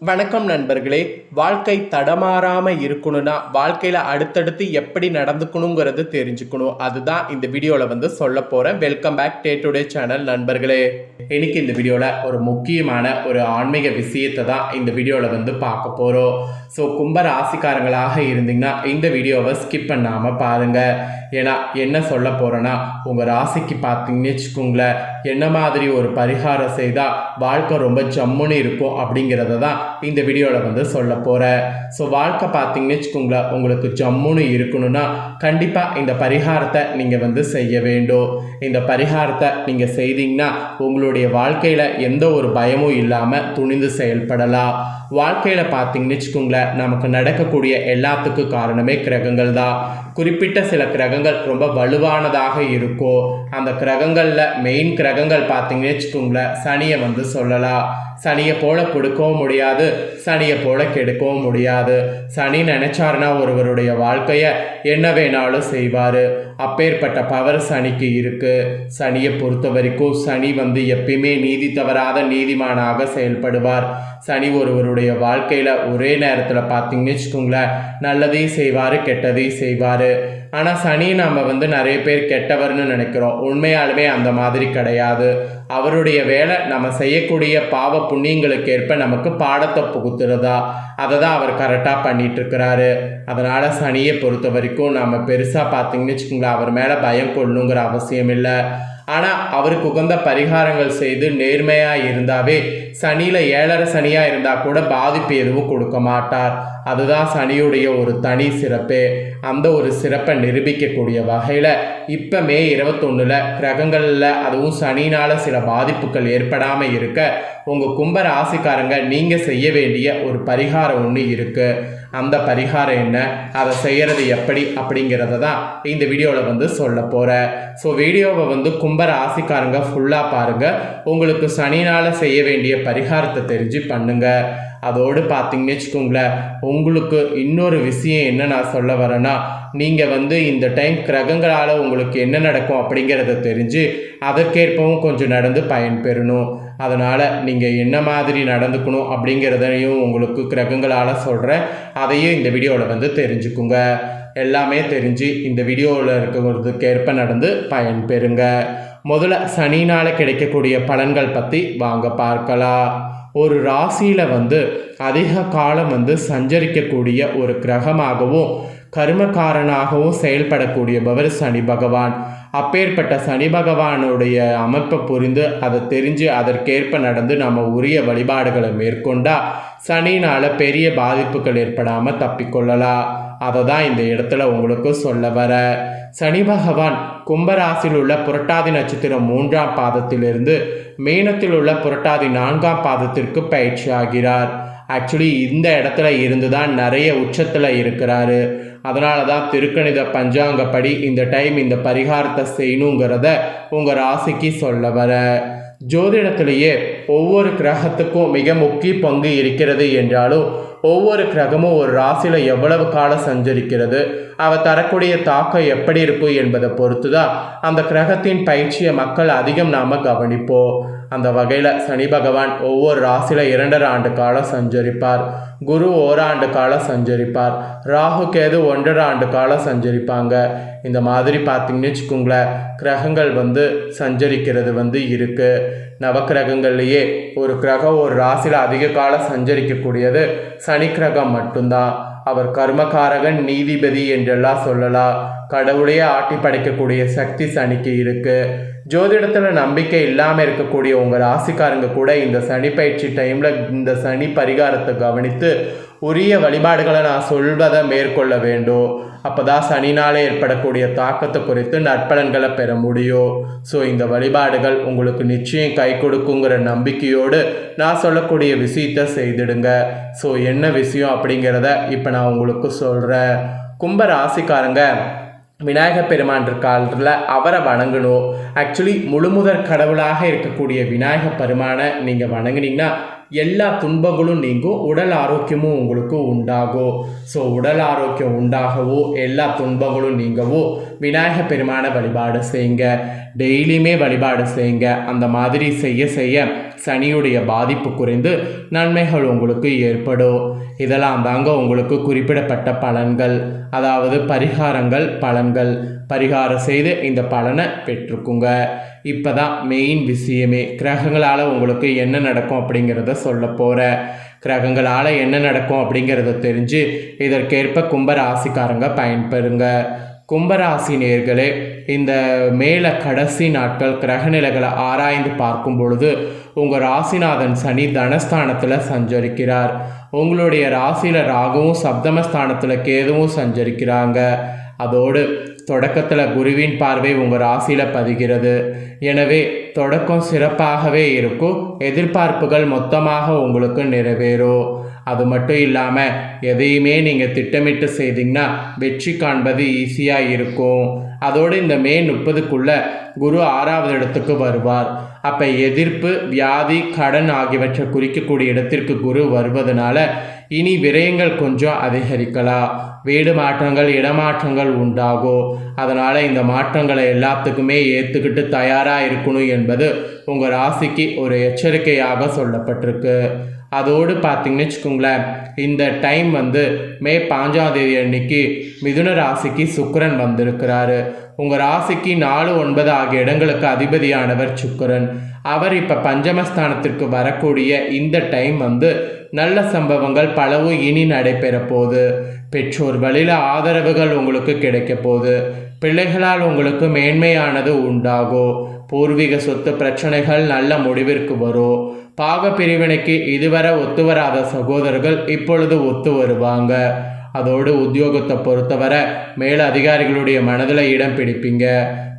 வணக்கம் நண்பர்களே. வாழ்க்கை தடமாறாம இருக்கணும்னா வாழ்க்கையில அடுத்தடுத்து எப்படி நடந்துக்கணுங்கிறது தெரிஞ்சுக்கணும். அதுதான் இந்த வீடியோல சொல்ல போறேன். வெல்கம் பேக் டுடே சேனல் நண்பர்களே. இன்னைக்கு இந்த வீடியோல ஒரு முக்கியமான ஒரு ஆன்மீக விஷயத்தை தான் இந்த வீடியோல பார்க்க போறோம். ஸோ கும்ப ராசிக்காரங்களாக இருந்தீங்கன்னா இந்த வீடியோவை ஸ்கிப் பண்ணாம பாருங்க. ஏன்னா என்ன சொல்ல போறேன்னா, உங்க ராசிக்கு பார்த்தீங்கன்னு வச்சுக்கோங்களேன், என்ன மாதிரி ஒரு பரிகாரம் செய்தால் வாழ்க்கை ரொம்ப ஜம்முன்னு இருக்கும் அப்படிங்கிறத தான் இந்த வீடியோவில் சொல்ல போகிறேன். ஸோ வாழ்க்கை பார்த்தீங்கன்னு வச்சுக்கோங்களேன், உங்களுக்கு ஜம்முன்னு இருக்கணும்னா கண்டிப்பாக இந்த பரிகாரத்தை நீங்கள் செய்ய வேண்டும். இந்த பரிகாரத்தை நீங்கள் செய்தீங்கன்னா உங்களுடைய வாழ்க்கையில் எந்த ஒரு பயமும் இல்லாமல் துணிந்து செயல்படலாம். வாழ்க்கையில் பார்த்தீங்கன்னு வச்சுக்கோங்களேன், நமக்கு நடக்கக்கூடிய எல்லாத்துக்கும் காரணமே கிரகங்கள் தான். குறிப்பிட்ட சில கிரகங்கள் ரொம்ப வலுவானதாக இருக்கும். அந்த கிரகங்களில் மெயின் கிரகங்கள் பார்த்தீங்கன்னு வச்சுக்கோங்களேன், சனியை சொல்லலாம். சனியை போல கொடுக்கவும் முடியாது, சனியை போல கெடுக்கவும் முடியாது. சனி நினைச்சாருன்னா ஒருவருடைய வாழ்க்கையை என்ன வேணாலும் செய்வார். அப்பேற்பட்ட பவர் சனிக்கு இருக்கு. சனியை பொறுத்த வரைக்கும் சனி எப்பயுமே நீதி தவறாத நீதிமானாக செயல்படுவார். சனி ஒருவருடைய வாழ்க்கையில் ஒரே நேரத்தில் பார்த்தீங்கன்னு வச்சுக்கோங்களேன், நல்லதையும் செய்வார், கெட்டதையும் செய்வார். ஆனால் சனி நம்ம நிறைய பேர் கெட்டவர்னு நினைக்கிறோம். உண்மையாலுமே அந்த மாதிரி கிடையாது. அவருடைய வேலை நம்ம செய்யக்கூடிய பாவ புண்ணியங்களுக்கு ஏற்ப நமக்கு பாடத்தை புகுத்துறதா, அதை தான் அவர் கரெக்டாக பண்ணிட்டு இருக்கிறாரு. அதனால் சனியை பொறுத்த வரைக்கும் நம்ம பெருசாக பார்த்தீங்கன்னு வச்சுக்கோங்களேன், அவர் மேலே பயம் கொள்ளணுங்கிற அவசியம் இல்லை. ஆனால் அவருக்கு உகந்த பரிகாரங்கள் செய்து நேர்மையாக இருந்தாவே சனியில் 7.5 சனியாக இருந்தால் கூட பாதிப்பு எதுவும் கொடுக்க மாட்டார். அதுதான் சனியுடைய ஒரு தனி சிறப்பே. அந்த ஒரு சிறப்பை நிரூபிக்கக்கூடிய வகையில் இப்போ மே 21 கிரகங்களில் அதுவும் சனினால் சில பாதிப்புகள் ஏற்படாமல் இருக்க உங்கள் கும்ப ராசிக்காரங்க நீங்கள் செய்ய வேண்டிய ஒரு பரிகாரம் ஒன்று இருக்குது. அந்த பரிகாரம் என்ன, அதை செய்கிறது எப்படி அப்படிங்கிறத தான் இந்த வீடியோவில் சொல்ல போகிறேன். ஸோ வீடியோவை கும்ப ராசிக்காரங்க ஃபுல்லாக பாருங்கள். உங்களுக்கு சனினால் செய்ய வேண்டிய பரிகாரத்தை தெரிஞ்சு பண்ணுங்கள். அதோடு பார்த்தீங்கன்னு வச்சுக்கோங்களேன், உங்களுக்கு இன்னொரு விஷயம் என்ன நான் சொல்ல வரேன்னா, நீங்கள் இந்த டைம் கிரகங்களால் உங்களுக்கு என்ன நடக்கும் அப்படிங்கிறத தெரிஞ்சு அதற்கேற்பவும் கொஞ்சம் நடந்து பயன்பெறணும். அதனால் நீங்கள் என்ன மாதிரி நடந்துக்கணும் அப்படிங்கிறதையும் உங்களுக்கு கிரகங்களால் சொல்கிறேன். அதையும் இந்த வீடியோவில் தெரிஞ்சுக்குங்க. எல்லாமே தெரிஞ்சு இந்த வீடியோவில் இருக்கிறதுக்கேற்ப நடந்து பயன்பெறுங்க. முதல்ல சனினால் கிடைக்கக்கூடிய பலன்கள் பற்றி வாங்க பார்க்கலாம். ஒரு ராசியில் அதிக காலம் சஞ்சரிக்கக்கூடிய ஒரு கிரகமாகவும் கர்மக்காரனாகவும் செயல்படக்கூடியவர் சனி பகவான். அப்பேற்பட்ட சனி பகவானுடைய அமைப்பை புரிந்து அதை தெரிஞ்சு அதற்கேற்ப நடந்து நம்ம உரிய வழிபாடுகளை மேற்கொண்டால் சனினால் பெரிய பாதிப்புகள் ஏற்படாமல் தப்பிக்கொள்ளலாம். அதை தான் இந்த இடத்துல உங்களுக்கு சொல்ல வர. சனி பகவான் கும்பராசியில் உள்ள புரட்டாதி நட்சத்திரம் 3ஆம் பாதத்திலிருந்து மீனத்தில் உள்ள புரட்டாதி 4ஆம் பாதத்திற்கு பயிற்சி ஆகிறார். ஆக்சுவலி இந்த இடத்துல இருந்து தான் நிறைய உச்சத்தில் இருக்கிறாரு. அதனால தான் திருக்கணித பஞ்சாங்கப்படி இந்த டைம் இந்த பரிகாரத்தை செய்யணுங்கிறத உங்கள் ராசிக்கு சொல்ல வர. ஜோதிடத்திலேயே ஒவ்வொரு கிரகத்துக்கும் மிக முக்கிய பங்கு இருக்கிறது என்றாலும் ஒவ்வொரு கிரகமும் ஒரு ராசியில் எவ்வளவு காலம் சஞ்சரிக்கிறது, அவ தரக்கூடிய தாக்கம் எப்படி இருக்கும் என்பதை பொறுத்து தான் அந்த கிரகத்தின் பயிற்சியை மக்கள் அதிகம் நாம் கவனிப்போம். அந்த வகையில் சனி பகவான் ஒவ்வொரு ராசியில் 2.5 ஆண்டு காலம் சஞ்சரிப்பார். குரு ஓராண்டு காலம் சஞ்சரிப்பார். ராகு கேது 1.5 ஆண்டு காலம் சஞ்சரிப்பாங்க. இந்த மாதிரி பார்த்தீங்கன்னு வச்சுக்கோங்களேன், கிரகங்கள் சஞ்சரிக்கிறது இருக்குது. நவக்கிரகங்கள்லேயே ஒரு கிரகம் ஒரு ராசியில் அதிக காலம் சஞ்சரிக்கக்கூடியது சனி கிரகம் மட்டும்தான். அவர் கர்மகாரகன், நீதிபதி என்றெல்லாம் சொல்லலாம். கடவுளையே ஆட்டி படைக்கக்கூடிய சக்தி சனிக்கு இருக்குது. ஜோதிடத்தில் நம்பிக்கை இல்லாமல் இருக்கக்கூடிய உங்கள் ராசிக்காரங்க கூட இந்த சனி பயிற்சி டைமில் இந்த சனி பரிகாரத்தை கவனித்து உரிய வழிபாடுகளை நான் சொல்வதை மேற்கொள்ள வேண்டும். அப்போ தான் சனினாலே ஏற்படக்கூடிய தாக்கத்தை குறித்து நற்பலன்களை பெற முடியும். ஸோ இந்த வழிபாடுகள் உங்களுக்கு நிச்சயம் கை கொடுக்குங்கிற நம்பிக்கையோடு நான் சொல்லக்கூடிய விஷயத்தை செய்திடுங்க. ஸோ என்ன விஷயம் அப்படிங்கிறத இப்போ நான் உங்களுக்கு சொல்கிறேன். கும்ப ராசிக்காரங்க விநாயகர் பெருமான் இருக்கால அவரை வணங்கணும். ஆக்சுவலி முழுமுதற் கடவுளாக இருக்கக்கூடிய விநாயகர் பெருமானை நீங்கள் வணங்குனீங்கன்னா எல்லா துன்பங்களும் நீங்கும், உடல் ஆரோக்கியமும் உங்களுக்கு உண்டாகும். ஸோ உடல் ஆரோக்கியம் உண்டாகவோ எல்லா துன்பங்களும் நீங்கவோ விநாயகர் பெருமான வழிபாடு செய்யுங்க. டெய்லியுமே வழிபாடு செய்யுங்க. அந்த மாதிரி செய்ய செய்ய சனியுடைய பாதிப்பு குறைந்து நன்மைகள் உங்களுக்கு ஏற்படும். இதெல்லாம் தாங்க உங்களுக்கு குறிப்பிடப்பட்ட பலன்கள், அதாவது பரிகாரங்கள், பலன்கள். பரிகாரம் செய்து இந்த பலனை பெற்றுக்குங்க. இப்போ தான் மெயின் விஷயமே, கிரகங்களால் உங்களுக்கு என்ன நடக்கும் அப்படிங்கிறத சொல்ல போகிறேன். கிரகங்களால் என்ன நடக்கும் அப்படிங்கிறத தெரிஞ்சு இதற்கேற்ப கும்பராசிக்காரங்க பயன்பெறுங்க. கும்பராசி நேர்களே, இந்த மேலே கடைசி நாட்கள் கிரகநிலைகளை ஆராய்ந்து பார்க்கும் பொழுது உங்கள் ராசிநாதன் சனி தனஸ்தானத்தில் சஞ்சரிக்கிறார். உங்களுடைய ராசியில் ராகுவும் சப்தமஸ்தானத்தில் கேதுவும் சஞ்சரிக்கிறாங்க. அதோடு தொடக்கத்தில் குருவின் பார்வை உங்கள் ராசியில் பதிகிறது. எனவே தொடக்கம் சிறப்பாகவே இருக்கும். எதிர்பார்ப்புகள் மொத்தமாக உங்களுக்கு நிறைவேறும். அது மட்டும் இல்லாமல் எதையுமே நீங்கள் திட்டமிட்டு செய்தீங்கன்னா வெற்றி காண்பது ஈஸியாக இருக்கும். அதோடு இந்த மே 30க்குள்ளே குரு 6வது இடத்துக்கு வருவார். அப்போ எதிர்ப்பு, வியாதி, கடன் ஆகியவற்றை குறிக்கக்கூடிய இடத்திற்கு குரு வருவதனால இனி விரயங்கள் கொஞ்சம் அதிகரிக்கலாம். வீடு மாற்றங்கள், இடமாற்றங்கள் உண்டாகும். அதனால் இந்த மாற்றங்களை எல்லாத்துக்குமே ஏற்றுக்கிட்டு தயாராக இருக்கணும் என்பது உங்கள் ராசிக்கு ஒரு எச்சரிக்கையாக சொல்லப்பட்டிருக்கு. அதோடு பார்த்தீங்கன்னு வச்சுக்கோங்களேன், இந்த டைம் மே 5ஆம் தேதி அன்னைக்கு மிதுன ராசிக்கு சுக்கிரன் வந்திருக்கிறாரு. உங்கள் ராசிக்கு 4, 9 ஆகிய இடங்களுக்கு அதிபதியானவர் சுக்கிரன். அவர் இப்போ பஞ்சமஸ்தானத்திற்கு வரக்கூடிய இந்த டைம் நல்ல சம்பவங்கள் பலவும் இனி நடைபெற போகுது. பெற்றோர் வழியில் ஆதரவுகள் உங்களுக்கு கிடைக்க போகுது. பிள்ளைகளால் உங்களுக்கு மேன்மையானது உண்டாகும். பூர்வீக சொத்து பிரச்சனைகள் நல்ல முடிவிற்கு வரும். பாக பிரிவினைக்கு இதுவரை ஒத்து வராத சகோதரர்கள் இப்பொழுது ஒத்து வருவாங்க. அதோடு உத்தியோகத்தை பொறுத்தவரை மேல அதிகாரிகளுடைய மனதில் இடம் பிடிப்பீங்க.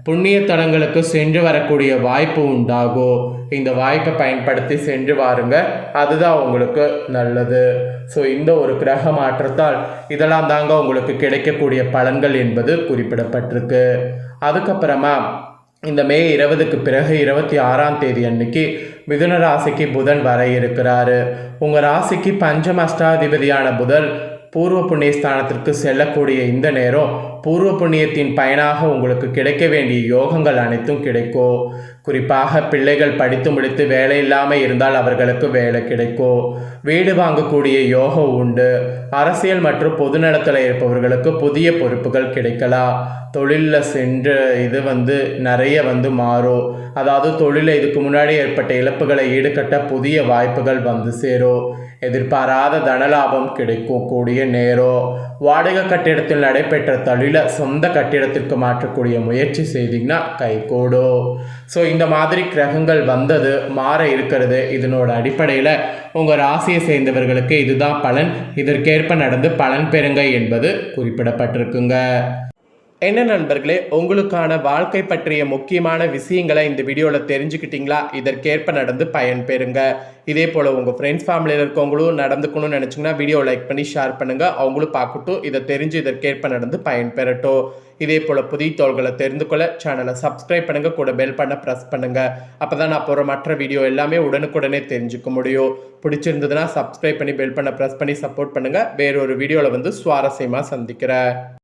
புண்ணிய தலங்களுக்கு சென்று வரக்கூடிய வாய்ப்பு உண்டாகும். இந்த வாய்ப்பை பயன்படுத்தி சென்று வாருங்க, அதுதான் உங்களுக்கு நல்லது. ஸோ இந்த ஒரு கிரக மாற்றத்தால் இதெல்லாம் தாங்க உங்களுக்கு கிடைக்கக்கூடிய பலன்கள் என்பது குறிப்பிடப்பட்டிருக்கு. அதுக்கப்புறமா இந்த மே 20க்கு பிறகு 26ஆம் தேதி அன்னைக்கு மிதுன ராசிக்கு புதன் வர இருக்கிறாரு. உங்கள் ராசிக்கு பஞ்சம அஷ்டாதிபதியான புதன் பூர்வ புண்ணிய ஸ்தானத்திற்கு செல்லக்கூடிய இந்த நேரம் பூர்வ புண்ணியத்தின் பயனாக உங்களுக்கு கிடைக்க வேண்டிய யோகங்கள் அனைத்தும் கிடைக்கும். குறிப்பாக பிள்ளைகள் படித்து முடித்து வேலை இல்லாமல் இருந்தால் அவர்களுக்கு வேலை கிடைக்கும். வீடு வாங்கக்கூடிய யோகம் உண்டு. அரசியல் மற்றும் பொதுநலத்தில் இருப்பவர்களுக்கு புதிய பொறுப்புகள் கிடைக்கலாம். தொழிலில் சென்று இது நிறைய மாறும். அதாவது தொழிலில் இதுக்கு முன்னாடி ஏற்பட்ட இழப்புகளை ஈடுகட்ட புதிய வாய்ப்புகள் சேரும். எதிர்பாராத தனலாபம் கிடைக்கும் கூடிய நேரம். வாடகை கட்டிடத்தில் நடைபெற்ற தொழிலை சொந்த கட்டிடத்திற்கு மாற்றக்கூடிய முயற்சி செய்தீங்கன்னா கைகூடும். ஸோ இந்த மாதிரி கிரகங்கள் மாற இருக்கிறது. இதனோட அடிப்படையில் உங்கள் ராசியை சேர்ந்தவர்களுக்கு இதுதான் பலன். இதற்கேற்ப நடந்து பலன் பெறுங்க என்பது குறிப்பிடப்பட்டிருக்குங்க. என்ன நண்பர்களே, உங்களுக்கான வாழ்க்கை பற்றிய முக்கியமான விஷயங்களை இந்த வீடியோவில் தெரிஞ்சுக்கிட்டீங்களா? இதற்கேற்ப நடந்து பயன் பெறுங்க. இதே போல் உங்கள் ஃப்ரெண்ட்ஸ் ஃபேமிலியில் இருக்கவங்களும் நடந்துக்கணும்னு நினச்சிங்கன்னா வீடியோ லைக் பண்ணி ஷேர் பண்ணுங்கள். அவங்களும் பார்க்கட்டும், இதை தெரிஞ்சு இதற்கேற்ப நடந்து பயன் பெறட்டும். இதே போல் புதிய தோள்களை தெரிந்து கொள்ள சேனலை சப்ஸ்கிரைப் பண்ணுங்கள், கூட பெல் பண்ண ப்ரெஸ் பண்ணுங்கள். அப்போ தான் நான் போகிற மற்ற வீடியோ எல்லாமே உடனுக்குடனே தெரிஞ்சுக்க முடியும். பிடிச்சிருந்ததுன்னா சப்ஸ்கிரைப் பண்ணி பெல் பண்ண ப்ரெஸ் பண்ணி சப்போர்ட் பண்ணுங்கள். வேறொரு வீடியோவில் சுவாரஸ்யமாக சந்திக்கிறேன்.